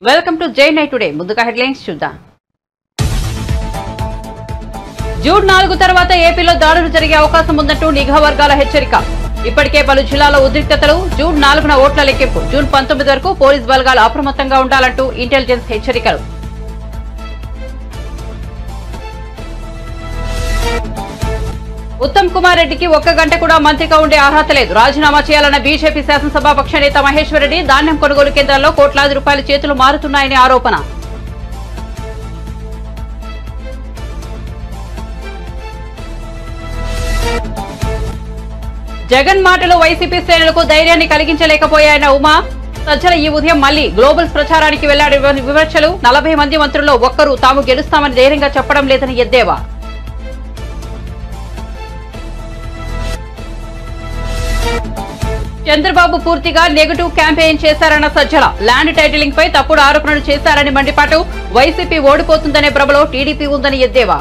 Welcome to J9 today. ముందుగా headlines చూద్దాం. June 4 తర్వాత ఏపీలో దాడులు జరిగే అవకాశం ఉందంటూ నిఘా వర్గాల హెచ్చరిక. ఇప్పటికే పలు జిల్లాల్లో ఉద్రిక్తతలు. జూన్ 4న ఓట్ల లెక్కింపు. జూన్ 19 వరకు పోలీస్ బలగాలు అప్రమత్తంగా ఉండాలంటూ ఇంటెలిజెన్స్ హెచ్చరికలు. ఉత్తమ్ కుమార్ రెడ్డికి ఒక్క గంట కూడా మంత్రిగా ఉండే అర్హత లేదు. రాజీనామా చేయాలన్న బీజేపీ శాసనసభాపక్ష నేత మహేశ్వర్ రెడ్డి. ధాన్యం కొనుగోలు కేంద్రాల్లో కోట్లాది రూపాయల చేతులు మారుతున్నాయని ఆరోపణ. జగన్ మాటలు వైసీపీ శ్రేణులకు ధైర్యాన్ని కలిగించలేకపోయాయన్న ఉమా. సజ్జల ఈ ఉదయం మళ్లీ గ్లోబల్స్ ప్రచారానికి వెళ్లాడు. విమర్శలు. 40 మంది మంత్రుల్లో ఒక్కరు తాము గెలుస్తామని ధైర్యంగా చెప్పడం లేదని ఎద్దేవా. చంద్రబాబు పూర్తిగా నెగటివ్ క్యాంపెయిన్ చేశారన్న సజ్జల. ల్యాండ్ టైటిలింగ్ పై తప్పుడు ఆరోపణలు చేశారని మండిపాటు. వైసీపీ ఓడిపోతుందనే భ్రమలో టీడీపీ ఉందని ఎద్దేవా.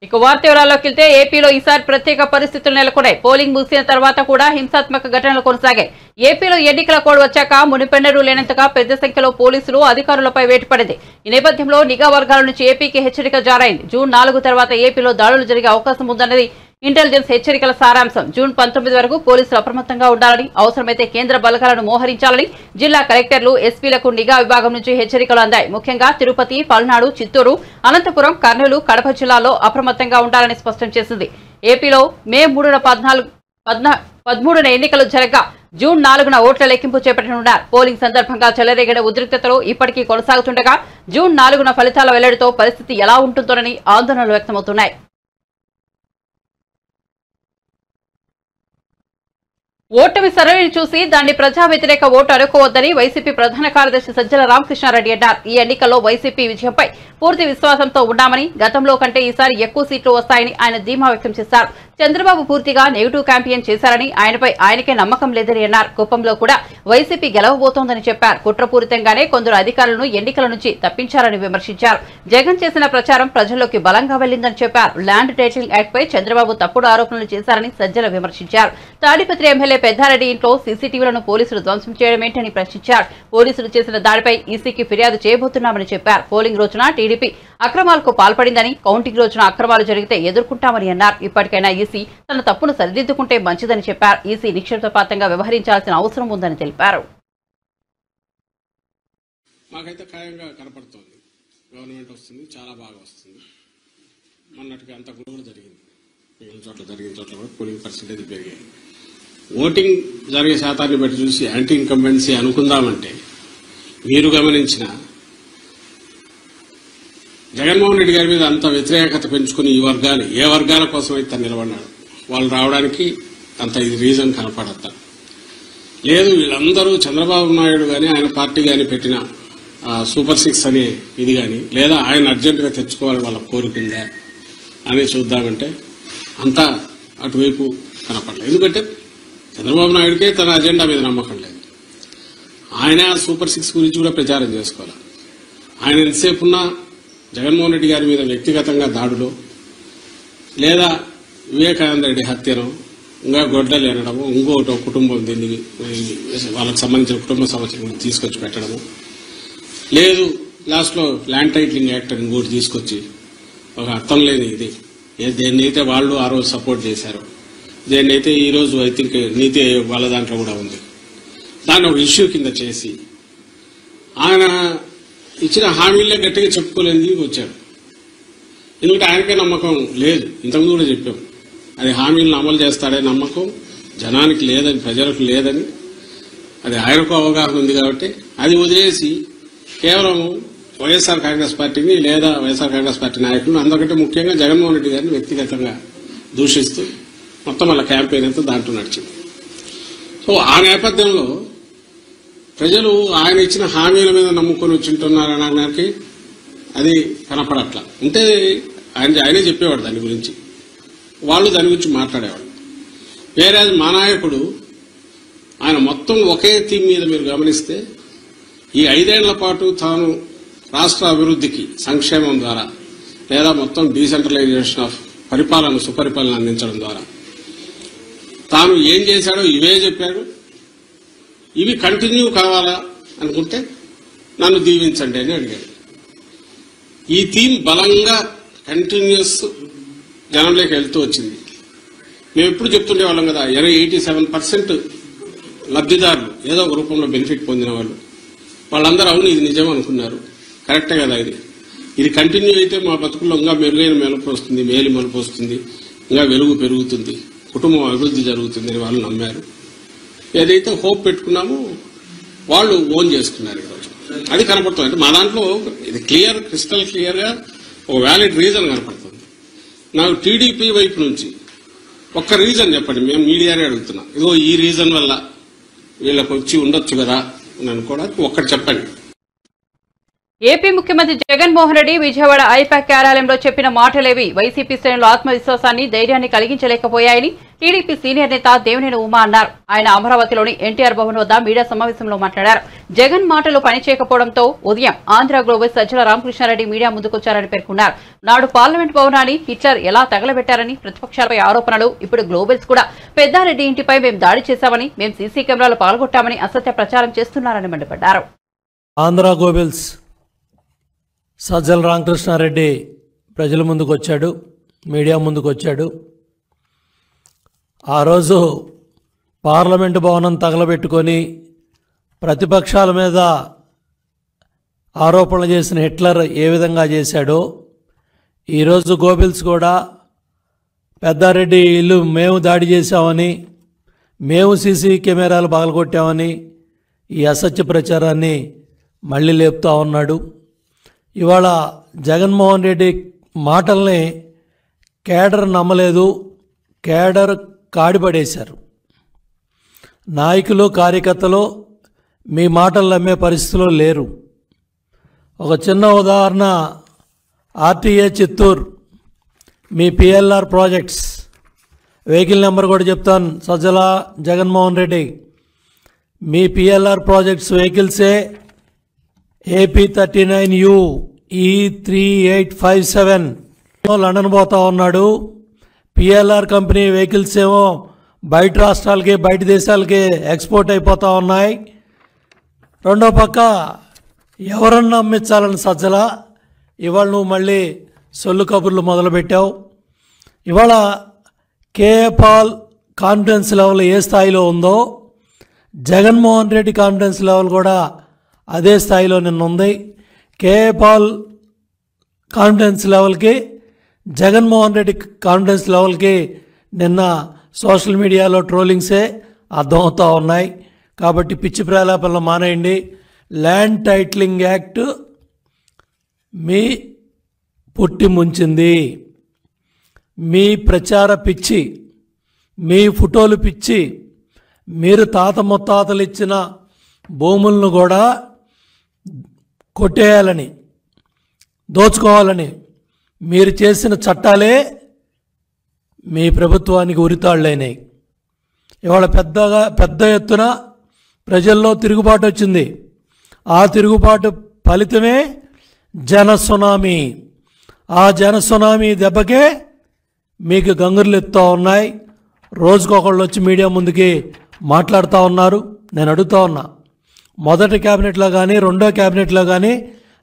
ఇక వార్త వివరాల్లోకి వెళ్తే ఏపీలో ఈసారి ప్రత్యేక పరిస్థితులు నెలకొన్నాయి. పోలింగ్ ముగిసిన తర్వాత కూడా హింసాత్మక ఘటనలు కొనసాగాయి. ఏపీలో ఎన్నికల కోడ్ వచ్చాక మునిపెన్నడూ లేనంతగా పెద్ద సంఖ్యలో పోలీసులు అధికారులపై వేటుపడింది. ఈ నేపథ్యంలో నిఘా వర్గాల నుంచి ఏపీకి హెచ్చరిక జారైంది. జూన్ 4 తర్వాత ఏపీలో దాడులు జరిగే అవకాశం ఉందన్నది ఇంటెలిజెన్స్ హెచ్చరికల సారాంశం. జూన్ 19 వరకు పోలీసులు అప్రమత్తంగా ఉండాలని, అవసరమైతే కేంద్ర బలగాలను మోహరించాలని జిల్లా కలెక్టర్లు, ఎస్పీలకు నిఘా విభాగం నుంచి హెచ్చరికలు అందాయి. ముఖ్యంగా తిరుపతి, పల్నాడు, చిత్తూరు, అనంతపురం, కర్నూలు, కడప జిల్లాల్లో అప్రమత్తంగా ఉండాలని స్పష్టం చేసింది. ఏపీలో మే 13న ఎన్నికలు జరగగా జూన్ 4న ఓట్ల లెక్కింపు చేపట్టనున్నారు. పోలింగ్ సందర్భంగా చెలరేగిన ఉద్రిక్తతలు ఇప్పటికీ కొనసాగుతుండగా జూన్ 4న ఫలితాల వెల్లడితో పరిస్థితి ఎలా ఉంటుందోనని ఆందోళనలు వ్యక్తమవుతున్నాయి. ఓటమి సరళిని చూసి దాన్ని ప్రజా వ్యతిరేక ఓటు అనుకోవద్దని వైసీపీ ప్రధాన కార్యదర్శి సజ్జల రామకృష్ణారెడ్డి అన్నారు. ఈ ఎన్నికల్లో వైసీపీ విజయంపై పూర్తి విశ్వాసంతో ఉన్నామని, గతంలో కంటే ఈసారి ఎక్కువ సీట్లు వస్తాయని ఆయన ధీమా వ్యక్తం చేశారు. చంద్రబాబు పూర్తిగా నెగిటివ్ క్యాంపెయిన్ చేశారని, ఆయనకే నమ్మకం లేదని అన్నారు. కుప్పంలో కూడా వైసీపీ గెలవబోతోందని చెప్పారు. కుట్రపూరితంగానే కొందరు అధికారులను ఎన్నికల నుంచి తప్పించారని విమర్శించారు. జగన్ చేసిన ప్రచారం ప్రజల్లోకి బలంగా వెళ్లిందని చెప్పారు. ల్యాండ్ టైటిలింగ్ యాక్ట్ పై చంద్రబాబు తప్పుడు ఆరోపణలు చేశారని సజ్జల విమర్శించారు. తాడిపత్రి ఎమ్మెల్యే పెద్దారెడ్డి ఇంట్లో సీసీటీవీలను పోలీసులు ధ్వంసం చేయడమేంటని ప్రశ్నించారు. పోలీసులు చేసిన దాడిపై ఈసీకి ఫిర్యాదు చేయబోతున్నామని చెప్పారు. పోలింగ్ రోజున టీడీపీ అక్రమాలకు పాల్పడిందని, కౌంటింగ్ రోజున అక్రమాలు జరిగితే ఎదుర్కొంటామని అన్నారు. ఇప్పటికైనా ఈసీ తన తప్పును సరిదిద్దుకుంటే మంచిదని చెప్పారు. ఈసీ నిక్షిప్తపాతంగా వ్యవహరించాల్సిన అవసరం ఉందని తెలిపారు. మాకైతే ఖాయంగా కనపడుతోంది. గవర్నమెంట్ వస్తుంది, చాలా బాగా వస్తుంది. మొన్నటికి అంత కూడా జరిగింది. మిగిలిన చోట్ల జరిగిన చోట్ల కూడా పోలింగ్ పర్సెంటేజ్ పెరిగాయి. ఓటింగ్ జరిగే శాతాన్ని బట్టి చూసి యాంటీ ఇన్కంబెన్సీ అనుకుందామంటే మీరు గమనించిన జగన్మోహన్ రెడ్డి గారి మీద అంత వ్యతిరేకత పెంచుకుని ఈ వర్గాలు ఏ వర్గాల కోసం అయితే నిలబడినాడు వాళ్ళు రావడానికి అంత ఇది రీజన్ కనపడతా లేదు. వీళ్ళందరూ చంద్రబాబు నాయుడు గాని ఆయన పార్టీ గాని పెట్టిన సూపర్ 6 అనే ఇది గాని, లేదా ఆయన అర్జెంటుగా తెచ్చుకోవాలి వాళ్ళ కోరికిందా అని చూద్దామంటే అంతా అటువైపు కనపడలేదు. ఎందుకంటే చంద్రబాబు నాయుడికే తన అజెండా మీద నమ్మకం లేదు. ఆయన సూపర్ 6 గురించి కూడా ప్రచారం చేసుకోవాలి. ఆయన ఎంతసేపు ఉన్నా జగన్మోహన్ రెడ్డి గారి మీద వ్యక్తిగతంగా దాడులు, లేదా వివేకానంద రెడ్డి హత్యను, ఇంకా గొడ్డలు ఎనడము, ఇంకోటి కుటుంబం దీన్ని వాళ్ళకి సంబంధించిన కుటుంబ సమస్యలను తీసుకొచ్చి పెట్టడము, లేదు లాస్ట్లో ల్యాండ్ టైటిలింగ్ యాక్ట్ అని ఇంకోటి తీసుకొచ్చి ఒక అర్థం లేని ఇది దేన్నైతే వాళ్ళు ఆ రోజు సపోర్ట్ చేశారు, దేన్నైతే ఈ రోజు ఐ థింక్ నీతి వాళ్ళ దాంట్లో కూడా ఉంది, దాన్ని ఒక ఇష్యూ కింద చేసి ఆయన ఇచ్చిన హామీలే గట్టిగా చెప్పుకోలేని వచ్చాడు. ఎందుకంటే ఆయనకే నమ్మకం లేదు. ఇంతకుముందు కూడా చెప్పాం, అది హామీలను అమలు చేస్తాడే నమ్మకం జనానికి లేదని, ప్రజలకు లేదని. అది ఆయనకు అవగాహన ఉంది కాబట్టి అది వదిలేసి కేవలం వైఎస్ఆర్ కాంగ్రెస్ పార్టీని లేదా వైఎస్ఆర్ కాంగ్రెస్ పార్టీ నాయకులను, అందుకంటే ముఖ్యంగా జగన్మోహన్ రెడ్డి గారిని వ్యక్తిగతంగా దూషిస్తూ మొత్తం వాళ్ళ క్యాంపెయిన్ అంతా దాంట్లో నడిచింది. సో ఆ నేపథ్యంలో ప్రజలు ఆయన ఇచ్చిన హామీల మీద నమ్ముకొని వచ్చింటున్నారనడానికి అది కనపడట్లా. ఉంటే ఆయనే చెప్పేవాడు దాని గురించి, వాళ్ళు దాని గురించి మాట్లాడేవాడు. వేరే మా నాయకుడు ఆయన మొత్తం ఒకే థీమ్ మీద మీరు గమనిస్తే ఈ 5 ఏళ్ల పాటు తాను రాష్ట్ర అభివృద్ధికి సంక్షేమం ద్వారా లేదా మొత్తం డీసెంట్రలైజేషన్ ఆఫ్ పరిపాలన సుపరిపాలన అందించడం ద్వారా తాను ఏం చేశాడో ఇవే చెప్పాడు. ఇవి కంటిన్యూ కావాలా అనుకుంటే నన్ను దీవించండి అని అడిగాడు. ఈ థీమ్ బలంగా కంటిన్యూస్ జనంలోకి వెళ్తూ వచ్చింది. మేము ఎప్పుడు చెప్తుండేవాళ్ళం కదా, 87% లబ్ధిదారులు ఏదో ఒక రూపంలో బెనిఫిట్ పొందిన వాళ్ళందరూ అవును ఇది నిజం అనుకున్నారు. కరెక్టే కదా, ఇది కంటిన్యూ అయితే మా బతుకుల్లో ఇంకా మెరుగైన మలుపు వస్తుంది, మేలు మలుపు వస్తుంది, ఇంకా వెలుగు పెరుగుతుంది, కుటుంబం అభివృద్ధి జరుగుతుంది అని వాళ్ళు నమ్మారు. ఏదైతే హోప్ పెట్టుకున్నామో వాళ్ళు ఓన్ చేసుకున్నారు ఈరోజు. అది కనపడుతుంది. అంటే మా దాంట్లో ఇది క్రిస్టల్ క్లియర్ గా ఒక వ్యాలిడ్ రీజన్ కనపడుతుంది. నాకు టీడీపీ వైపు నుంచి ఒక్క రీజన్ చెప్పండి, మేము మీడియానే అడుగుతున్నాం, ఇదిగో ఈ రీజన్ వల్ల వీళ్ళకి వచ్చి ఉండొచ్చు కదా అని అనుకోవడానికి ఒక్కటి చెప్పండి. ఏపీ ముఖ్యమంత్రి జగన్మోహన్ రెడ్డి విజయవాడ ఐపాక్ కార్యాలయంలో చెప్పిన మాటలేవి వైసీపీ శ్రేణులు ఆత్మవిశ్వాసాన్ని, ధైర్యాన్ని కలిగించలేకపోయాయని టీడీపీ సీనియర్ నేత దేవినేని ఉమా అన్నారు. ఆయన అమరావతిలోని ఎన్టీఆర్ భవన్ వద్ద మీడియా సమావేశంలో మాట్లాడారు. జగన్ మాటలు పనిచేయకపోవడంతో ఉదయం ఆంధ్ర గ్లోబల్ సజ్జల రామకృష్ణారెడ్డి మీడియా ముందుకొచ్చారని పేర్కొన్నారు. నాడు పార్లమెంట్ భవనాన్ని హిట్లర్ ఎలా తగలబెట్టారని ప్రతిపక్షాలపై ఆరోపణలు. ఇప్పుడు గ్లోబల్స్ కూడా పెద్దారెడ్డి ఇంటిపై మేము దాడి చేశామని, మేము సీసీ కెమెరాలు పాల్గొట్టామని అసత్య ప్రచారం చేస్తున్నారని మండిపడ్డారు. ఆంధ్ర గ్లోబల్స్ సజ్జల రామకృష్ణారెడ్డి ప్రజల ముందుకు వచ్చాడు, మీడియా ముందుకు వచ్చాడు. ఆ రోజు పార్లమెంటు భవనం తగలబెట్టుకొని ప్రతిపక్షాల మీద ఆరోపణలు చేసిన హిట్లర్ ఏ విధంగా చేశాడో ఈరోజు గోబెల్స్ కూడా పెద్దారెడ్డి ఇల్లు మేము దాడి చేశామని, మేము సీసీ కెమెరాలు పగలగొట్టామని ఈ అసత్య ప్రచారాన్ని మళ్ళీ లేపుతా ఉన్నాడు. ఇవాళ జగన్మోహన్ రెడ్డి మాటల్ని కేడర్ నమ్మలేదు, కేడర్ కాడిపడేశారు. నాయకులు, కార్యకర్తలు మీ మాటలు నమ్మే పరిస్థితిలో లేరు. ఒక చిన్న ఉదాహరణ, ఆర్టీఏ చిత్తూరు మీ పిఎల్ఆర్ ప్రాజెక్ట్స్ వెహికల్ నెంబర్ కూడా చెప్తాను. సజ్జల జగన్మోహన్ రెడ్డి మీ పిఎల్ఆర్ ప్రాజెక్ట్స్ వెహికల్సే AP39U E3857 లండన్ పోతా ఉన్నాడు. పిఎల్ఆర్ కంపెనీ వెహికల్స్ ఏమో బయట రాష్ట్రాలకి, బయట దేశాలకి ఎక్స్పోర్ట్ అయిపోతూ ఉన్నాయి. రెండో పక్క ఎవరన్నా అమ్మించాలని సజ్జల ఇవాళ నువ్వు మళ్ళీ సొల్లు కబుర్లు మొదలుపెట్టావు. ఇవాళ కేఏ పాల్ కాన్ఫిడెన్స్ లెవెల్ ఏ స్థాయిలో ఉందో జగన్మోహన్ రెడ్డి కాన్ఫిడెన్స్ లెవెల్ కూడా అదే స్థాయిలో నిన్న ఉంది. కేఏ పాల్ కాన్ఫిడెన్స్ లెవెల్కి, జగన్మోహన్ రెడ్డి కాన్ఫిడెన్స్ లెవెల్కి నిన్న సోషల్ మీడియాలో ట్రోలింగ్సే అర్థమవుతూ ఉన్నాయి. కాబట్టి పిచ్చి ప్రలాపనలు మానేయండి. ల్యాండ్ టైటిలింగ్ యాక్ట్ మీ పుట్టి ముంచింది. మీ ప్రచార పిచ్చి, మీ ఫోటోలు పిచ్చి, మీరు తాత ముత్తాతలు ఇచ్చిన భూములను కూడా కొట్టేయాలని, దోచుకోవాలని మీరు చేసిన చట్టాలే మీ ప్రభుత్వానికి ఉరితాళ్ళైనాయి. ఇవాళ పెద్ద ఎత్తున ప్రజల్లో తిరుగుబాటు వచ్చింది. ఆ తిరుగుబాటు ఫలితమే జనసునామీ. ఆ జనసునామీ దెబ్బకే మీకు గంగుర్లు ఎత్తుతూ ఉన్నాయి. రోజుకొకళ్ళు వచ్చి మీడియా ముందుకి మాట్లాడుతూ ఉన్నారు. నేను అడుగుతా ఉన్నా, మొదటి క్యాబినెట్లో కానీ రెండో క్యాబినెట్లో కానీ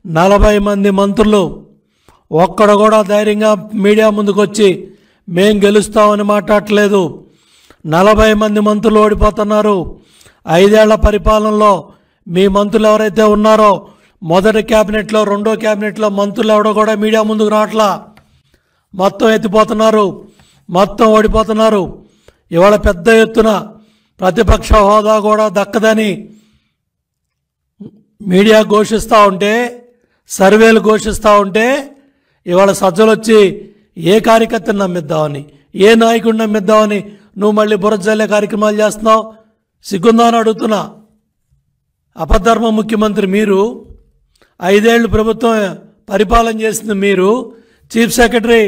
40 మంది మంత్రులు ఒక్కడ కూడా ధైర్యంగా మీడియా ముందుకు వచ్చి మేం గెలుస్తామని మాట్లాడట్లేదు. 40 మంది మంత్రులు ఓడిపోతున్నారు. 5 ఏళ్ల పరిపాలనలో మీ మంత్రులు ఎవరైతే ఉన్నారో మొదటి క్యాబినెట్లో రెండో క్యాబినెట్లో మంత్రులు ఎవడో కూడా మీడియా ముందుకు రావట్లా. మొత్తం ఎత్తిపోతున్నారు, మొత్తం ఓడిపోతున్నారు. ఇవాళ పెద్ద ఎత్తున ప్రతిపక్ష హోదా కూడా దక్కదని మీడియా ఘోషిస్తూ ఉంటే, సర్వేలు ఘోషిస్తూ ఉంటే ఇవాళ సజ్జలు వచ్చి ఏ కార్యకర్తను నమ్మిద్దామని, ఏ నాయకుడిని నమ్మిద్దామని నువ్వు మళ్ళీ బురజల్లే కార్యక్రమాలు చేస్తున్నావు. సిగ్గుందా అని అడుగుతున్నా. అపధర్మ ముఖ్యమంత్రి మీరు, 5 ఏళ్ళు ప్రభుత్వం పరిపాలన చేసింది మీరు, చీఫ్ సెక్రటరీ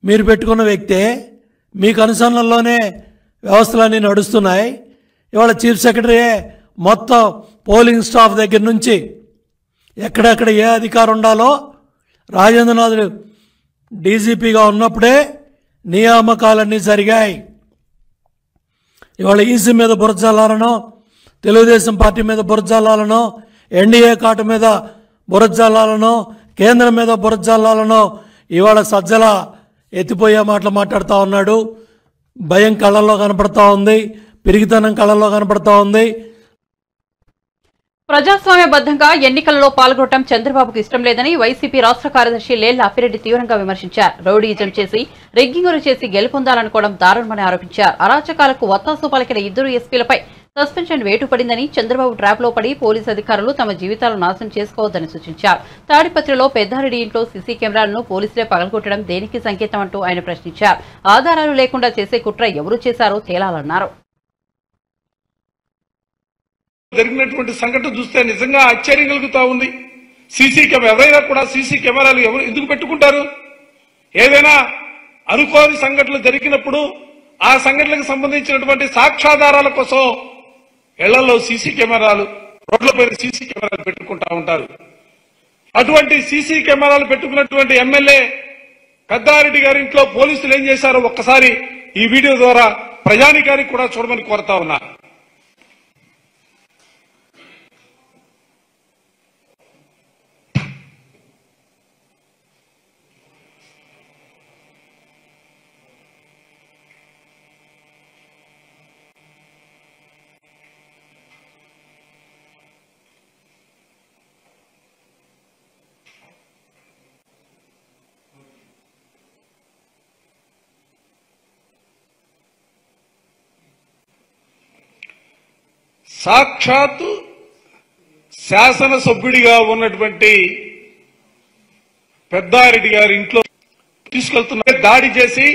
మీరు పెట్టుకున్న వ్యక్తే, మీకు అనుసరణలోనే వ్యవస్థలన్నీ నడుస్తున్నాయి. ఇవాళ చీఫ్ సెక్రటరీయే మొత్తం పోలింగ్ స్టాఫ్ దగ్గర నుంచి ఎక్కడెక్కడ ఏ అధికారం ఉండాలో రాజేంద్రనాథ్ డీజీపీగా ఉన్నప్పుడే నియామకాలన్నీ జరిగాయి. ఇవాళ ఈసీ మీద బురద జల్లాలనో, తెలుగుదేశం పార్టీ మీద బురద జల్లాలనో, ఎన్డీఏ కాటు మీద బురద జల్లాలనో, కేంద్రం మీద బురద జల్లాలనో ఇవాళ సజ్జల ఎత్తిపోయే మాటలు మాట్లాడుతూ ఉన్నాడు. భయం కళ్ళల్లో కనపడతా ఉంది, పిరిగితనం కళ్ళల్లో కనపడతా ఉంది. ప్రజాస్వామ్యబద్ధంగా ఎన్నికలలో పాల్గొనడం చంద్రబాబుకు ఇష్టం లేదని వైసీపీ రాష్ట్ర కార్యదర్శి లేళ్ల అప్పిరెడ్డి తీవ్రంగా విమర్శించారు. రౌడీయిజం చేసి రిగ్గింగులు చేసి గెలుపొందాలనుకోవడం దారుణమని ఆరోపించారు. అరాచకాలకు వత్తాసు పలికిన 2 ఎస్పీలపై సస్పెన్షన్ వేటు పడిందని, చంద్రబాబు ట్రాప్ లో పడి పోలీసు అధికారులు తమ జీవితాలను నాశనం చేసుకోవద్దని సూచించారు. తాడిపత్రిలో పెద్దారెడ్డి ఇంట్లో సీసీ కెమెరాలను పోలీసులే పగలగొట్టడం దేనికి సంకేతం అంటూ ఆయన ప్రశ్నించారు. ఆధారాలు లేకుండా చేసే కుట్ర ఎవరు చేశారో తేలాలన్నారు. జరిగినటువంటి సంఘటన చూస్తే నిజంగా ఆశ్చర్యం కలుగుతా ఉంది. ఎవరైనా కూడా సీసీ కెమెరాలు ఎవరు ఎందుకు పెట్టుకుంటారు? ఏదైనా అనుకోని సంఘటనలు జరిగినప్పుడు ఆ సంఘటనలకు సంబంధించినటువంటి సాక్ష్యాధారాల కోసం ఇళ్లలో సీసీ కెమెరాలు, రోడ్లపై సీసీ కెమెరాలు పెట్టుకుంటా ఉంటారు. అటువంటి సీసీ కెమెరాలు పెట్టుకున్నటువంటి ఎమ్మెల్యే పెద్దారెడ్డి గారి ఇంట్లో పోలీసులు ఏం చేశారో ఒక్కసారి ఈ వీడియో ద్వారా ప్రజానికానికి కూడా చూడమని కోరుతా ఉన్నా. సాక్షాత్తు శాసనసభ్యుడిగా ఉన్నటువంటి పెద్దారెడ్డి గారి ఇంట్లో తీసుకెళ్తున్న దాడి చేసి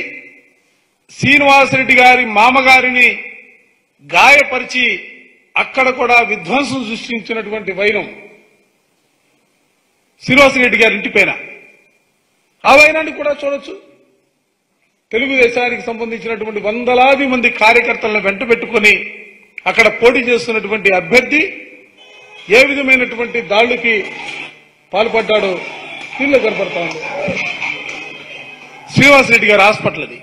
శ్రీనివాసరెడ్డి గారి మామగారిని గాయపరిచి అక్కడ కూడా విధ్వంసం సృష్టించినటువంటి వైరం శ్రీనివాసరెడ్డి గారి ఇంటి పైన. ఆ వైరాన్ని కూడా చూడొచ్చు. తెలుగుదేశానికి సంబంధించినటువంటి వందలాది మంది కార్యకర్తలను వెంట పెట్టుకుని అక్కడ పోటీ చేస్తున్నటువంటి అభ్యర్థి ఏ విధమైనటువంటి దాడులకి పాల్పడ్డాడో దీనిలో కనపడతా ఉంది. శ్రీనివాసరెడ్డి గారి హాస్పిటల్ అది,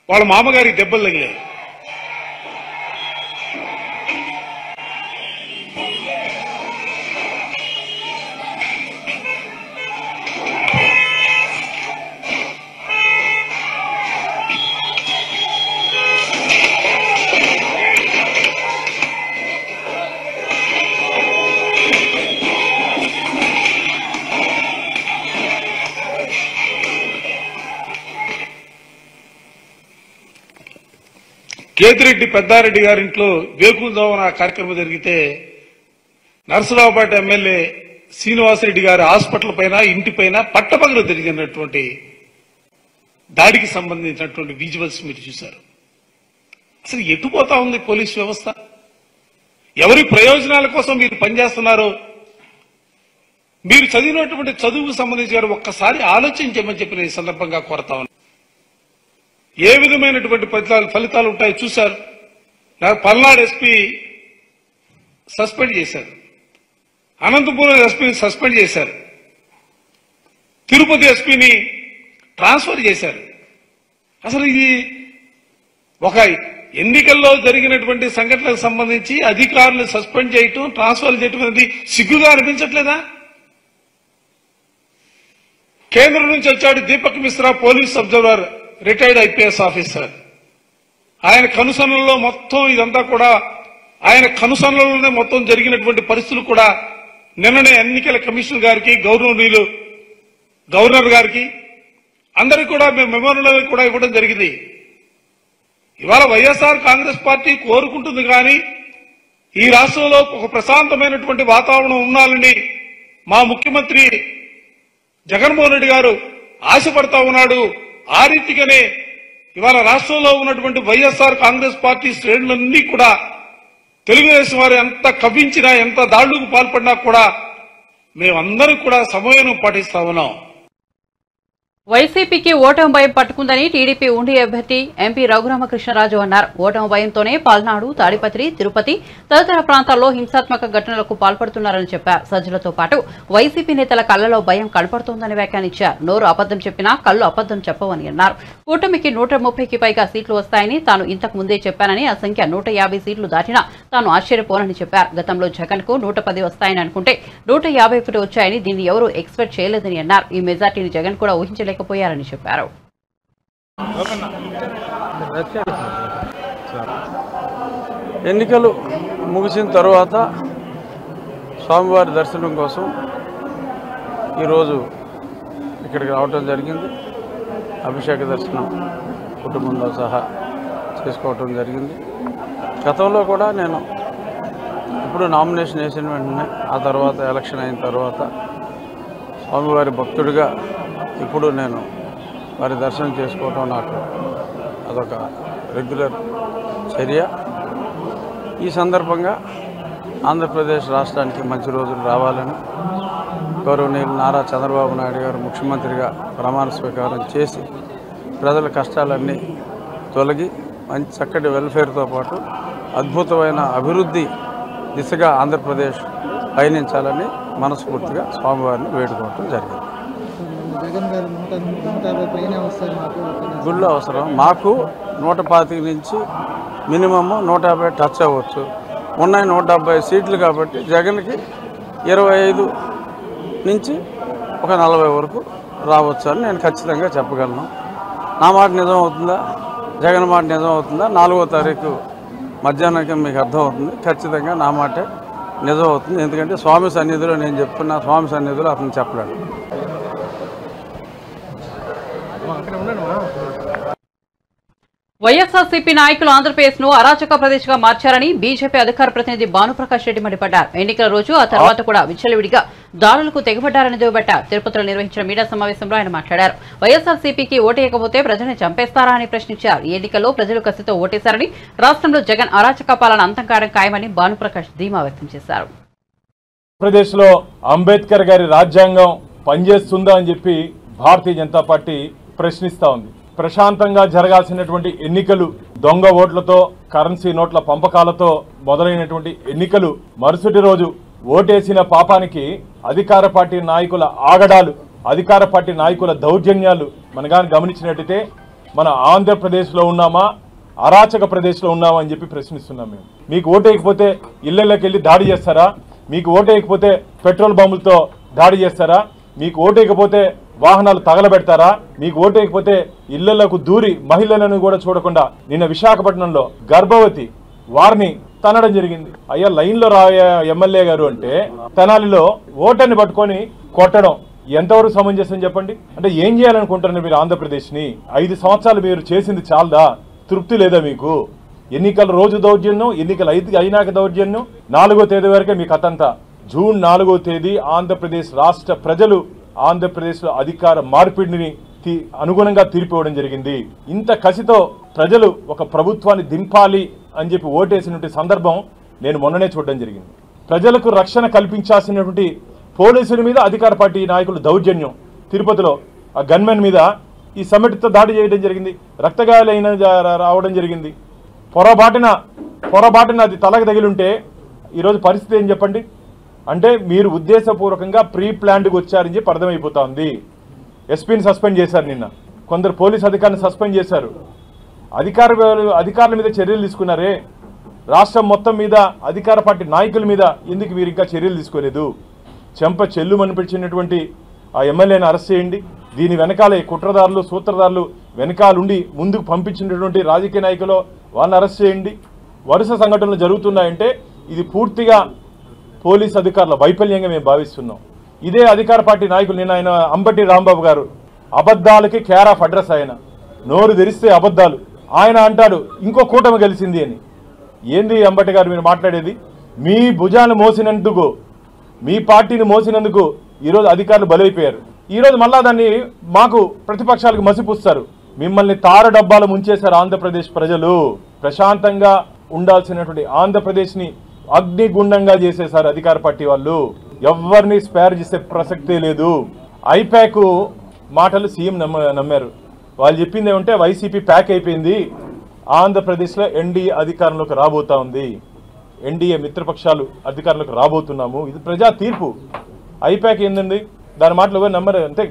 వాళ్ళ మామగారికి దెబ్బలు తగిలాయి. కేతిరెడ్డి పెద్దారెడ్డి గారింట్లో వేకువజామున కార్యక్రమం జరిగితే నరసరావుపేట ఎమ్మెల్యే శ్రీనివాసరెడ్డి గారి హాస్పిటల్ పైన, ఇంటి పైన పట్టపగలు జరిగినటువంటి దాడికి సంబంధించినటువంటి విజువల్స్ మీరు చూశారు. అసలు ఎటుపోతా ఉంది పోలీస్ వ్యవస్థ? ఎవరి ప్రయోజనాల కోసం మీరు పనిచేస్తున్నారో మీరు చదివినటువంటి చదువుకు సంబంధించి ఒక్కసారి ఆలోచించమని చెప్పిన ఈ సందర్భంగా కోరుతా ఉన్నాను. ఏ విధమైనటువంటి ఫలితాలు ఉంటాయో చూశారు. పల్నాడు ఎస్పీ సస్పెండ్ చేశారు, అనంతపురం ఎస్పీని సస్పెండ్ చేశారు, తిరుపతి ఎస్పీని ట్రాన్స్ఫర్ చేశారు. అసలు ఇది ఒక ఎన్నికల్లో జరిగినటువంటి సంఘటనలకు సంబంధించి అధికారులు సస్పెండ్ చేయటం, ట్రాన్స్ఫర్ చేయటం అనేది సిగ్గుగా అనిపించట్లేదా? కేంద్రం నుంచి వచ్చాడు Deepak Mishra, police observer, retired IPS officer. ఆయన కనుసన్నల్లో మొత్తం ఇదంతా కూడా ఆయన కనుసన్నల్లోనే మొత్తం జరిగినటువంటి పరిస్థితులు కూడా నిన్ననే ఎన్నికల కమిషన్ గారికి, గవర్నర్ గారికి అందరికీ కూడా మెమోరియల్ కూడా ఇవ్వడం జరిగింది. ఇవాళ వైఎస్ఆర్ కాంగ్రెస్ పార్టీ కోరుకుంటుంది కానీ ఈ రాష్ట్రంలో ఒక ప్రశాంతమైనటువంటి వాతావరణం ఉండాలని మా ముఖ్యమంత్రి జగన్మోహన్ రెడ్డి గారు ఆశపడతా ఉన్నాడు. ఆ రీతిగానే ఇవాళ రాష్ట్రంలో ఉన్నటువంటి వైఎస్ఆర్ కాంగ్రెస్ పార్టీ శ్రేణులన్నీ కూడా తెలుగుదేశం వారు ఎంత కవ్వించినా, ఎంత దాడులకు పాల్పడినా కూడా మేమందరూ కూడా సమన్వయం పాటిస్తా ఉన్నాం. వైసీపీకి ఓటమి భయం పట్టుకుందని టీడీపీ ఉండి అభ్యర్థి ఎంపీ రఘురామకృష్ణరాజు అన్నారు. ఓటమి భయంతోనే పల్నాడు, తాడిపత్రి, తిరుపతి తదితర ప్రాంతాల్లో హింసాత్మక ఘటనలకు పాల్పడుతున్నారని చెప్పారు. సజ్జలతో పాటు వైసీపీ నేతల కళ్లలో భయం కనపడుతోందని వ్యాఖ్యానించారు. నోరు అబద్దం చెప్పినా కళ్ళు అబద్దం చెప్పవని అన్నారు. కూటమికి 130కి పైగా సీట్లు వస్తాయని తాను ఇంతకు ముందే చెప్పానని, ఆ సంఖ్య 150 సీట్లు దాటినా తాను ఆశ్చర్యపోనని చెప్పారు. గతంలో జగన్ కు 110 వస్తాయని అనుకుంటే 151 వచ్చాయని దీన్ని ఎవరూ ఎక్స్పెక్ట్ చేయలేదని అన్నారు. ఈ మెజార్టీని జగన్ కూడా ఊహించలేకపోయారని చెప్పారు. ఎన్నికలు ముగిసిన తర్వాత స్వామివారి దర్శనం కోసం ఈరోజు ఇక్కడికి రావటం జరిగింది. అభిషేక దర్శనం కుటుంబంతో సహా చేసుకోవటం జరిగింది. గతంలో కూడా నేను ఇప్పుడు నామినేషన్ వేసిన వెంటనే ఆ తర్వాత ఎలక్షన్ అయిన తర్వాత స్వామివారి భక్తుడిగా ఇప్పుడు నేను వారి దర్శనం చేసుకోవటం నాకు అదొక రెగ్యులర్ చర్య. ఈ సందర్భంగా ఆంధ్రప్రదేశ్ రాష్ట్రానికి మంచి రోజులు రావాలని గౌరవనీయులు నారా చంద్రబాబు నాయుడు గారు ముఖ్యమంత్రిగా ప్రమాణ స్వీకారం చేసి ప్రజల కష్టాలన్నీ తొలగి మంచి చక్కటి వెల్ఫేర్తో పాటు అద్భుతమైన అభివృద్ధి దిశగా ఆంధ్రప్రదేశ్ పయనించాలని మనస్ఫూర్తిగా స్వామివారిని వేడుకోవటం జరిగింది. గుళ్ళు అవసరం మాకు 125 నుంచి మినిమమ్ 150 టచ్ అవ్వచ్చు. ఉన్నాయి 170 సీట్లు కాబట్టి జగన్కి 25 నుంచి ఒక 40 వరకు రావచ్చు అని నేను ఖచ్చితంగా చెప్పగలను. నా మాట నిజం అవుతుందా, జగన్ మాట నిజం అవుతుందా 4వ తారీఖు మధ్యాహ్నానికి మీకు అర్థమవుతుంది. ఖచ్చితంగా నా మాటే నిజం అవుతుంది. ఎందుకంటే స్వామి సన్నిధిలో నేను చెప్తున్నా, స్వామి సన్నిధిలో అతను చెప్పలేడు. వైఎస్ఆర్సీపీ నాయకులు ఆంధ్రప్రదేశ్ ను అరాచక ప్రదేశ్ గా మార్చారని బీజేపీ అధికార ప్రతినిధి భానుప్రకాష్ రెడ్డి మండిపడ్డారు. ఎన్నికల రోజు ఆ తర్వాత కూడా విచ్చలవిడిగా దాడులకు తెగబడ్డారని దుయ్యబట్టారు. తిరుపతిలో నిర్వహించిన మీడియా సమావేశంలో ఆయన మాట్లాడారు. వైఎస్ఆర్సీపీకి ఓటేయకపోతే ప్రజల్ని చంపేస్తారా అని ప్రశ్నించారు. ఈ ఎన్నికల్లో ప్రజలు కసితో ఓటేశారని, రాష్ట్రంలో జగన్ అరాచక పాలన అంతం కావడం ఖాయమని భానుప్రకాష్ ధీమా వ్యక్తం చేశారు. ఆంధ్రప్రదేశ్ లో అంబేద్కర్ గారి రాజ్యాంగం పనిచేస్తుందా అని చెప్పి భారతీయ జనతా పార్టీ ప్రశ్నిస్తా ఉంది. ప్రశాంతంగా జరగాల్సినటువంటి ఎన్నికలు దొంగ ఓట్లతో, కరెన్సీ నోట్ల పంపకాలతో మొదలైనటువంటి ఎన్నికలు మరుసటి రోజు ఓటేసిన పాపానికి అధికార పార్టీ నాయకుల ఆగడాలు, అధికార పార్టీ నాయకుల దౌర్జన్యాలు మనగాని గమనించినట్టయితే మన ఆంధ్రప్రదేశ్లో ఉన్నామా, అరాచక ప్రదేశ్లో ఉన్నామా అని చెప్పి ప్రశ్నిస్తున్నాం. మేము మీకు ఓటేయకపోతే ఇళ్లలోకి వెళ్ళి దాడి చేస్తారా? మీకు ఓటేయకపోతే పెట్రోల్ బాంబులతో దాడి చేస్తారా? మీకు ఓటేయకపోతే వాహనాలు తగలబెడతారా? మీకు ఓటేయకపోతే ఇళ్లలకు దూరి మహిళలను కూడా చూడకుండా నిన్న విశాఖపట్నంలో గర్భవతి వారిని తనడం జరిగింది. అయ్యా లైన్లో రాయ ఎమ్మెల్యే గారు అంటే తెనాలిలో ఓటర్ని పట్టుకొని కొట్టడం ఎంతవరకు సమంజసం చెప్పండి? అంటే ఏం చేయాలనుకుంటున్నారు మీరు ఆంధ్రప్రదేశ్ని? 5 సంవత్సరాలు మీరు చేసింది చాలదా? తృప్తి లేదా మీకు? ఎన్నికల రోజు దౌర్జన్యం, ఎన్నికలు అయినాక దౌర్జన్యం. 4వ తేదీ వరకే మీ కథంతా. జూన్ 4వ తేదీ ఆంధ్రప్రదేశ్ రాష్ట్ర ప్రజలు ఆంధ్రప్రదేశ్లో అధికార మార్పిడిని అనుగుణంగా తీర్పు ఇవ్వడం జరిగింది. ఇంత కసితో ప్రజలు ఒక ప్రభుత్వాన్ని దింపాలి అని చెప్పి ఓటేసినటువంటి సందర్భం నేను మొన్ననే చూడడం జరిగింది. ప్రజలకు రక్షణ కల్పించాల్సినటువంటి పోలీసుల మీద అధికార పార్టీ నాయకులు దౌర్జన్యం. తిరుపతిలో ఆ గన్మెన్ మీద ఈ సమిటితో దాడి చేయడం జరిగింది. రక్తగాయాలైన రావడం జరిగింది. పొరబాటున అది తలకు తగిలింటే ఈరోజు పరిస్థితి ఏం చెప్పండి? అంటే మీరు ఉద్దేశపూర్వకంగా ప్రీ ప్లాన్డ్గా వచ్చారని చెప్పి అర్థమైపోతా ఉంది. ఎస్పీని సస్పెండ్ చేశారు నిన్న, కొందరు పోలీస్ అధికారులను సస్పెండ్ చేశారు. అధికారుల మీద చర్యలు తీసుకున్నారే, రాష్ట్రం మొత్తం మీద అధికార పార్టీ నాయకుల మీద ఎందుకు మీరు ఇంకా చర్యలు తీసుకోలేదు? చెంప చెల్లుమనిపించినటువంటి ఆ ఎమ్మెల్యేని అరెస్ట్ చేయండి. దీని వెనకాల కుట్రదారులు, సూత్రధారులు వెనకాలుండి ముందుకు పంపించినటువంటి రాజకీయ నాయకులు వాళ్ళని అరెస్ట్ చేయండి. వరుస సంఘటనలు జరుగుతున్నాయంటే ఇది పూర్తిగా పోలీస్ అధికారుల వైఫల్యంగా మేము భావిస్తున్నాం. ఇదే అధికార పార్టీ నాయకులు నిన్న ఆయన అంబటి రాంబాబు గారు అబద్ధాలకి కేర్ ఆఫ్ అడ్రస్. ఆయన నోరు తెరిస్తే అబద్ధాలు. ఆయన అంటాడు ఇంకో కూటమి గెలిచింది అని. ఏంది అంబటి గారు మీరు మాట్లాడేది? మీ భుజాన్ని మోసినందుకు, మీ పార్టీని మోసినందుకు ఈరోజు అధికారులు బలైపోయారు. ఈరోజు మళ్ళా దాన్ని మాకు ప్రతిపక్షాలకు మసిపూస్తారు. మిమ్మల్ని తార డబ్బాలు ముంచేశారు ఆంధ్రప్రదేశ్ ప్రజలు. ప్రశాంతంగా ఉండాల్సినటువంటి ఆంధ్రప్రదేశ్ని అగ్నిగుండంగా చేసేశారు అధికార పార్టీ వాళ్ళు. ఎవరిని స్పేర్ చేసే ప్రసక్తే లేదు. ఐపాక్ మాటలు సీఎం నమ్మారు. వాళ్ళు చెప్పింది ఏమంటే వైసీపీ ప్యాక్ అయిపోయింది, ఆంధ్రప్రదేశ్లో ఎన్డీఏ అధికారంలోకి రాబోతా ఉంది, ఎన్డీఏ మిత్రపక్షాలు అధికారంలోకి రాబోతున్నాము, ఇది ప్రజా తీర్పు. ఐప్యాక్ ఏందండి, దాని మాటలు ఎవరు నమ్మరు. అంతే.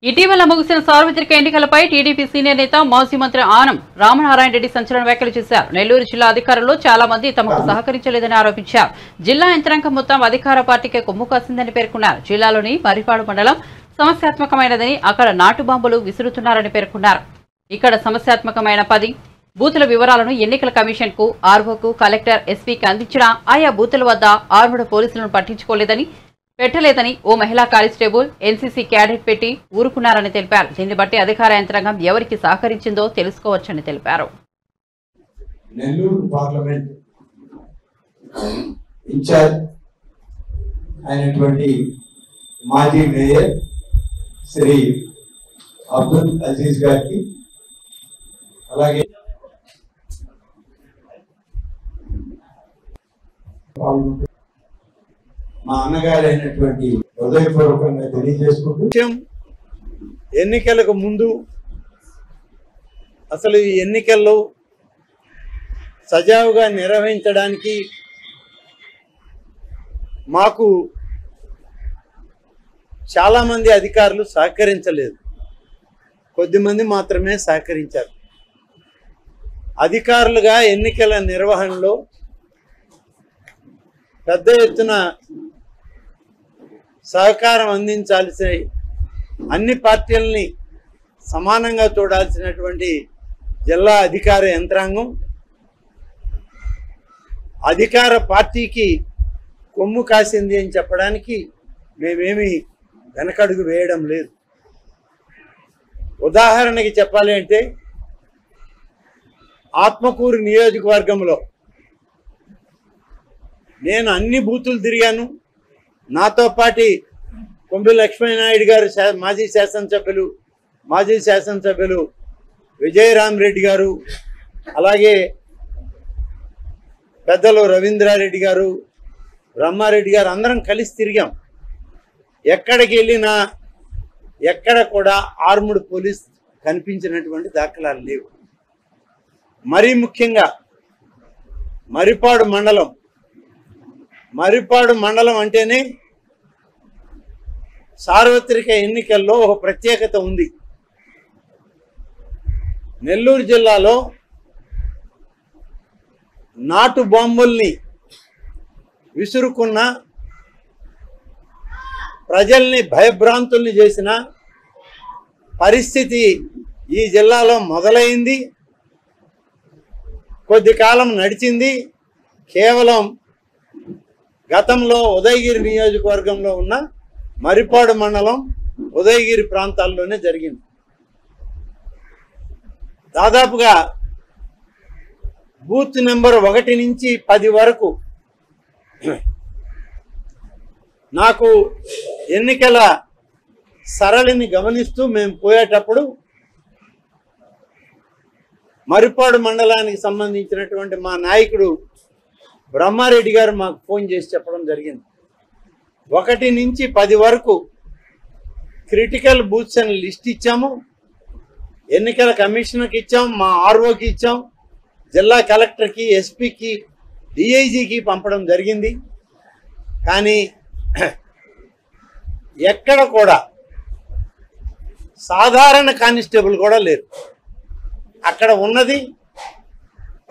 ఇటీవల ముగిసిన సార్వత్రిక ఎన్నికలపై టీడీపీ సీనియర్ నేత మాజీ మంత్రి ఆనం రామనారాయణ రెడ్డి సంచలన వ్యాఖ్యలు చేశారు. నెల్లూరు జిల్లా అధికారుల్లో చాలా మంది తమకు సహకరించలేదని ఆరోపించారు. జిల్లా యంత్రాంగం మొత్తం అధికార పార్టీకే కొమ్ము కాసిందని పేర్కొన్నారు. జిల్లాలోని మర్రిపాడు మండలం సమస్యాత్మకమైనదని, అక్కడ నాటు బాంబులు విసురుతున్నారని పేర్కొన్నారు. ఇక్కడ సమస్యాత్మకమైన 10 బూతుల వివరాలను ఎన్నికల కమిషన్ కు, ఆర్ఓకు, కలెక్టర్, ఎస్పీకి అందించినా ఆయా బూతుల వద్ద ఆర్ముడు పోలీసులను పెట్టలేదని ఓ మహిళా కానిస్టేబుల్ ఎన్సీసీ క్యాడెట్ పెట్టి ఊరుకున్నారని తెలిపారు. దీన్ని బట్టి అధికార యంత్రాంగం ఎవరికి సహకరించిందో తెలుసుకోవచ్చని తెలిపారు. నెల్లూరు పార్లమెంట్ ఇన్ఛార్జ్ అయినటువంటి మాజీ మేయర్ శ్రీ అబ్దుల్ అజీజ్ గారికి, అలాగే మా అన్నగారైనటువంటి హృదయపూర్వకంగా తెలియజేసుకుంటూ, ఎన్నికలకు ముందు అసలు ఈ ఎన్నికల్లో సజావుగా నిర్వహించడానికి మాకు చాలామంది అధికారులు సహకరించలేదు, కొద్దిమంది మాత్రమే సహకరించారు. అధికారులుగా ఎన్నికల నిర్వహణలో పెద్ద ఎత్తున సహకారం అందించాల్సిన, అన్ని పార్టీలని సమానంగా చూడాల్సినటువంటి జిల్లా అధికార యంత్రాంగం అధికార పార్టీకి కొమ్ము కాసింది అని చెప్పడానికి మేమేమి వెనకడుగు వేయడం లేదు. ఉదాహరణకి చెప్పాలి అంటే, ఆత్మకూరు నియోజకవర్గంలో నేను అన్ని బూతులు తిరిగాను. నాతో పాటి కొంబి లక్ష్మీనాయుడు గారు మాజీ శాసనసభ్యులు విజయరామరెడ్డి గారు, అలాగే పెద్దలు రవీంద్రారెడ్డి గారు, బ్రహ్మారెడ్డి గారు అందరం కలిసి తిరిగాం. ఎక్కడికి వెళ్ళినా ఎక్కడ కూడా ఆర్ముడ్ పోలీస్ కనిపించినటువంటి దాఖలాలు లేవు. మరీ ముఖ్యంగా మర్రిపాడు మండలం అంటేనే సార్వత్రిక ఎన్నికల్లో ఒక ప్రత్యేకత ఉంది. నెల్లూరు జిల్లాలో నాటు బాంబుల్ని విసురుకున్న, ప్రజల్ని భయభ్రాంతుల్ని చేసిన పరిస్థితి ఈ జిల్లాలో మొదలైంది. కొద్ది కాలం నడిచింది. కేవలం గతంలో ఉదయగిరి నియోజకవర్గంలో ఉన్న మర్రిపాడు మండలం, ఉదయగిరి ప్రాంతాల్లోనే జరిగింది. దాదాపుగా బూత్ నెంబర్ 1 నుంచి 10 వరకు నాకు ఎన్నికల సరళిని గమనిస్తూ మేము పోయేటప్పుడు మర్రిపాడు మండలానికి సంబంధించినటువంటి మా నాయకుడు బ్రహ్మారెడ్డి గారు మాకు ఫోన్ చేసి చెప్పడం జరిగింది. 1 నుంచి 10 వరకు క్రిటికల్ బూత్స్ అని లిస్ట్ ఇచ్చాము. ఎన్నికల కమిషనర్కి ఇచ్చాం, మా ఆర్ఓకి ఇచ్చాం, జిల్లా కలెక్టర్కి, ఎస్పీకి, డిఐజీకి పంపడం జరిగింది. కానీ ఎక్కడ కూడా సాధారణ కానిస్టేబుల్ కూడా లేరు. అక్కడ ఉన్నది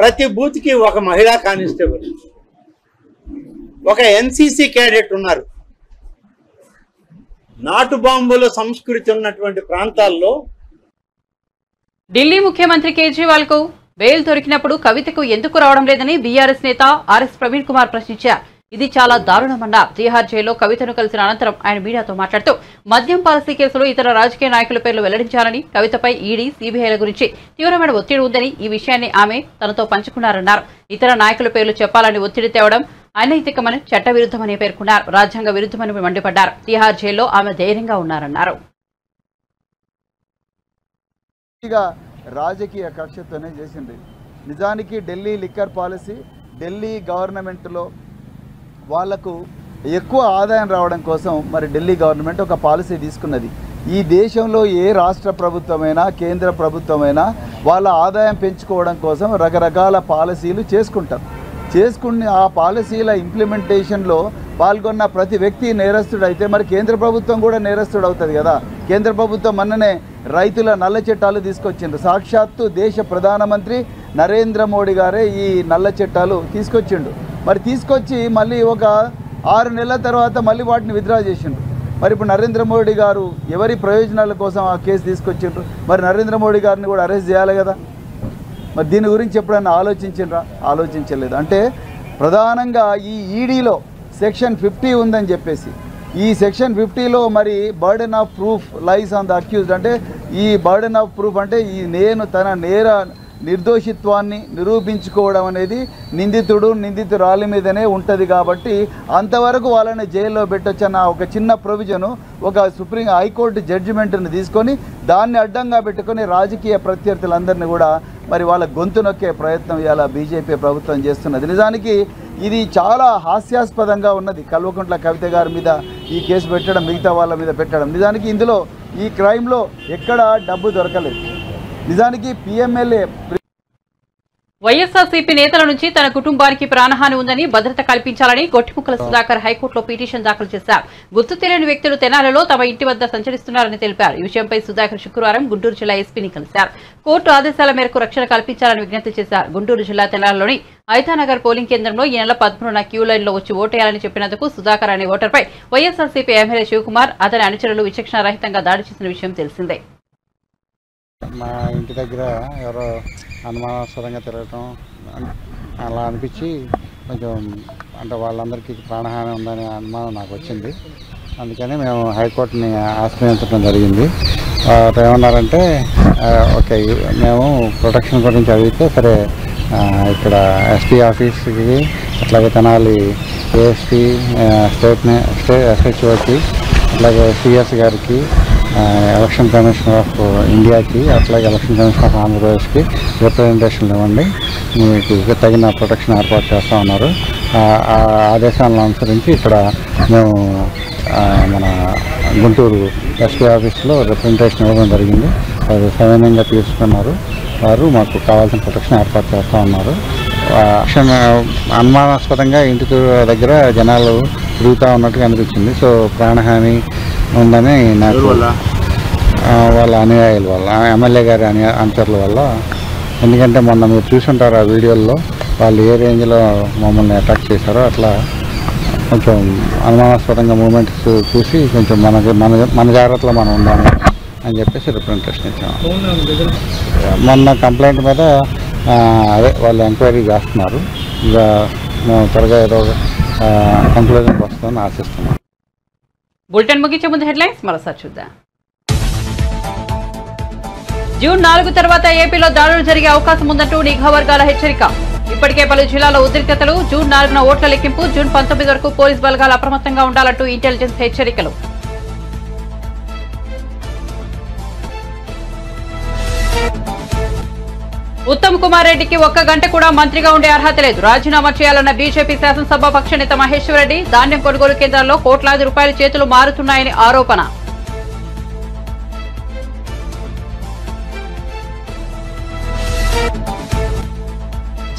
ప్రతి బూత్కి ఒక మహిళా కానిస్టేబుల్, ఒక ఎన్సీసీ క్యాడెట్ ఉన్నారు. నాటు బాంబుల సంస్కృతి ఉన్నటువంటి ప్రాంతాల్లో ఢిల్లీ ముఖ్యమంత్రి కేజ్రీవాల్ కు బెయిల్ దొరికినప్పుడు కవితకు ఎందుకు రావడం లేదని బీఆర్ఎస్ నేత ఆర్ఎస్ ప్రవీణ్ కుమార్ ప్రశ్నించారు. ఇది చాలా దారుణమన్నారు. తిహార్ జైల్లో కవితను కలిసిన అనంతరం ఆయన మీడియాతో మాట్లాడుతూ మద్యం పాలసీ కేసులో ఇతర రాజకీయ నాయకుల పేర్లు వెల్లడించాలని, కవితపై ఈడీ, సీబీఐల గురించి తీవ్రమైన ఒత్తిడి ఉందని, ఈ విషయాన్ని ఆమె తనతో పంచుకున్నారన్నారు. ఇతర నాయకుల పేర్లు చెప్పాలని ఒత్తిడి తేవడం అనైతికమని, చట్టవిరుద్ధమని పేర్కొన్నారు. రాజ్యాంగ విరుద్ధమని మండిపడ్డారు. తిహార్ జైల్లో ఆమె ధైర్యంగా ఉన్నారన్నారు. రాజకీయ కక్షతోనే చేసింది. నిజానికి ఢిల్లీ లిక్కర్ పాలసీ, ఢిల్లీ గవర్నమెంట్లో వాళ్లకు ఎక్కువ ఆదాయం రావడం కోసం మరి ఢిల్లీ గవర్నమెంట్ ఒక పాలసీ తీసుకున్నది. ఈ దేశంలో ఏ రాష్ట్ర ప్రభుత్వమైనా కేంద్ర ప్రభుత్వమైనా వాళ్ళ ఆదాయం పెంచుకోవడం కోసం రకరకాల పాలసీలు చేసుకుని ఆ పాలసీల ఇంప్లిమెంటేషన్లో పాల్గొన్న ప్రతి వ్యక్తి నేరస్తుడు అయితే మరి కేంద్ర ప్రభుత్వం కూడా నేరస్తుడు అవుతుంది కదా. కేంద్ర ప్రభుత్వం మొన్ననే రైతుల నల్ల చట్టాలు తీసుకొచ్చిండ్రు. సాక్షాత్తు దేశ ప్రధానమంత్రి నరేంద్ర మోడీ గారే ఈ నల్ల చట్టాలు తీసుకొచ్చిండు. మరి తీసుకొచ్చి మళ్ళీ ఒక 6 నెలల తర్వాత మళ్ళీ వాటిని విత్డ్రా చేసిండ్రు. మరి ఇప్పుడు నరేంద్ర మోడీ గారు ఎవరి ప్రయోజనాల కోసం ఆ కేసు తీసుకొచ్చిండ్రు? మరి నరేంద్ర మోడీ గారిని కూడా అరెస్ట్ చేయాలి కదా. మరి దీని గురించి ఎప్పుడైనా ఆలోచించిండ్రా? ఆలోచించలేదు. అంటే ప్రధానంగా ఈ ఈడీలో సెక్షన్ 50 ఉందని చెప్పేసి ఈ సెక్షన్ 50లో మరి burden of proof lies on the accused. అంటే ఈ బర్డెన్ ఆఫ్ ప్రూఫ్ అంటే ఈ తన నేర నిర్దోషిత్వాన్ని నిరూపించుకోవడం అనేది నిందితురాలి మీదనే ఉంటుంది. కాబట్టి అంతవరకు వాళ్ళని జైల్లో పెట్టొచ్చన్న ఒక చిన్న ప్రొవిజను ఒక సుప్రీం హైకోర్టు జడ్జిమెంట్ని తీసుకొని దాన్ని అడ్డంగా పెట్టుకొని రాజకీయ ప్రత్యర్థులందరినీ కూడా మరి వాళ్ళ గొంతు నొక్కే ప్రయత్నం ఇవాళ బీజేపీ ప్రభుత్వం చేస్తున్నది. నిజానికి ఇది చాలా హాస్యాస్పదంగా ఉన్నది. కల్వకుంట్ల కవిత గారి మీద ఈ కేసు పెట్టడం, మిగతా వాళ్ళ మీద పెట్టడం. నిజానికి ఇందులో ఈ క్రైమ్లో ఎక్కడ డబ్బు దొరకలేదు. నిజానికి పిఎంఎల్ఏ వైఎస్ఆర్సీపీ నేతల నుంచి తన కుటుంబానికి ప్రాణహాని ఉందని భద్రత కల్పించాలని గొట్టిముక్కల సుధాకర్ హైకోర్టులో పిటిషన్ దాఖలు చేశారు. గుర్తు తెలియని వ్యక్తులు తెనాలిలో తమ ఇంటి వద్ద సంచరిస్తున్నారని తెలిపారు. ఈ విషయంపై సుధాకర్ శుక్రవారం గుంటూరు జిల్లా ఎస్పీని కలిశారు. కోర్టు ఆదేశాల మేరకు రక్షణ కల్పించాలని విజ్ఞప్తి చేశారు. గుంటూరు జిల్లా తెనాలిలోని ఐతానగర్ పోలింగ్ కేంద్రంలో ఈ నెల 13న క్యూ లైన్ లో వచ్చి ఓటేయాలని చెప్పినందుకు సుధాకర్ అనే ఓటర్పై వైఎస్ఆర్సీపీ ఎమ్మెల్యే శివకుమార్ అతని అనుచరులు విచక్షణారహితంగా దాడి చేసిన విషయం తెలిసిందే. మా ఇంటి దగ్గర ఎవరో అనుమానాస్పదంగా తిరగటం అలా అనిపించి కొంచెం అంటే వాళ్ళందరికీ ప్రాణహాని ఉందనే అనుమానం నాకు వచ్చింది. అందుకని మేము హైకోర్టుని ఆశ్రయించడం జరిగింది. ఏమన్నారంటే ఓకే మేము ప్రొటెక్షన్ గురించి అడిగితే సరే ఇక్కడ ఎస్పీ ఆఫీస్కి అట్లాగే తెనాలి ఏఎస్పీ స్టేట్ ఎస్హెచ్ఓకి అట్లాగే సిఎస్ గారికి ఎలక్షన్ కమిషనర్ ఆఫ్ ఇండియాకి అట్లాగే ఎలక్షన్ కమిషనర్ ఆఫ్ ఆంధ్రప్రదేశ్కి రిప్రజెంటేషన్లు ఇవ్వండి, మీకు తగిన ప్రొటెక్షన్ ఏర్పాటు చేస్తూ ఉన్నారు. ఆ ఆదేశాలను అనుసరించి ఇక్కడ మేము మన గుంటూరు ఎస్పీ ఆఫీస్లో రిప్రజెంటేషన్ ఇవ్వడం జరిగింది. అది సవినయంగా తీసుకున్నారు. వారు మాకు కావాల్సిన ప్రొటెక్షన్ ఏర్పాటు చేస్తూ ఉన్నారు. అనుమానాస్పదంగా ఇంటి దగ్గర జనాలు తిరుగుతూ ఉన్నట్టుగా అనిపించింది. సో ప్రాణహాని ఉందని నాకు వాళ్ళ అనుయాయుల వల్ల, ఎమ్మెల్యే గారి అనుచరుల వల్ల. ఎందుకంటే మొన్న మీరు చూసుంటారు ఆ వీడియోల్లో వాళ్ళు ఏ రేంజ్లో మమ్మల్ని అటాక్ చేశారో అట్లా కొంచెం అనుమానాస్పదంగా మూమెంట్స్ చూసి కొంచెం మన జాగ్రత్తలో మనం ఉండాలి అని చెప్పేసి రిప్రజెంటేషన్ ఇచ్చాము. మొన్న కంప్లైంట్ మీద అదే వాళ్ళు ఎంక్వైరీ చేస్తున్నారు. ఇక మేము త్వరగా ఏదో కంక్లూజన్కి వస్తుందని ఆశిస్తున్నాం. బులెటిన్ ముగించే ముందు హెడ్లైన్స్ మరోసారి చూద్దాం. జూన్ 4 తర్వాత ఏపీలో దాడులు జరిగే అవకాశం ఉందంటూ నిఘా వర్గాల హెచ్చరిక. ఇప్పటికే పలు జిల్లాలో ఉద్రిక్తతలు. జూన్ 4న ఓట్ల లెక్కింపు. జూన్ 19 వరకు పోలీస్ బలగాలు అప్రమత్తంగా ఉండాలంటూ ఇంటెలిజెన్స్ హెచ్చరికలు. ఉత్తమ్ కుమార్ రెడ్డికి 1 గంట కూడా మంత్రిగా ఉండే అర్హత లేదు. రాజీనామా చేయాలన్న బీజేపీ శాసనసభ పక్ష నేత మహేశ్వర్ రెడ్డి. ధాన్యం కొనుగోలు కేంద్రాల్లో కోట్లాది రూపాయల చేతులు మారుతున్నాయని ఆరోపణ.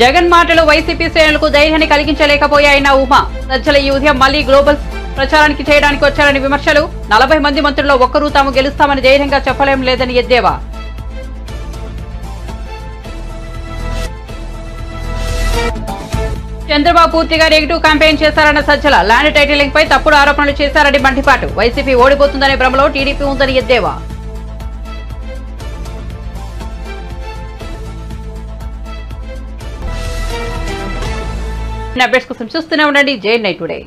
జగన్ మాటలు వైసీపీ శ్రేణులకు ధైర్యాన్ని కలిగించలేకపోయాయన్న ఉమా. సజ్జల ఈ ఉదయం మళ్లీ గ్లోబల్ ప్రచారానికి చేయడానికి వచ్చారని విమర్శలు. 40 మంది మంత్రుల్లో ఒక్కరూ తాము గెలుస్తామని ధైర్యంగా చెప్పలేం లేదని ఎద్దేవా. చంద్రబాబు పూర్తిగా నెగిటివ్ క్యాంపెయిన్ చేశారన్న సజ్జల. ల్యాండ్ టైటిలింగ్ పై తప్పుడు ఆరోపణలు చేశారని మండిపాటు. వైసీపీ ఓడిపోతుందనే భ్రమలో టీడీపీ ఉందని ఎద్దేవా. అప్డేట్స్ కోసం చూస్తూనే ఉండండి జై నైట్ టుడే.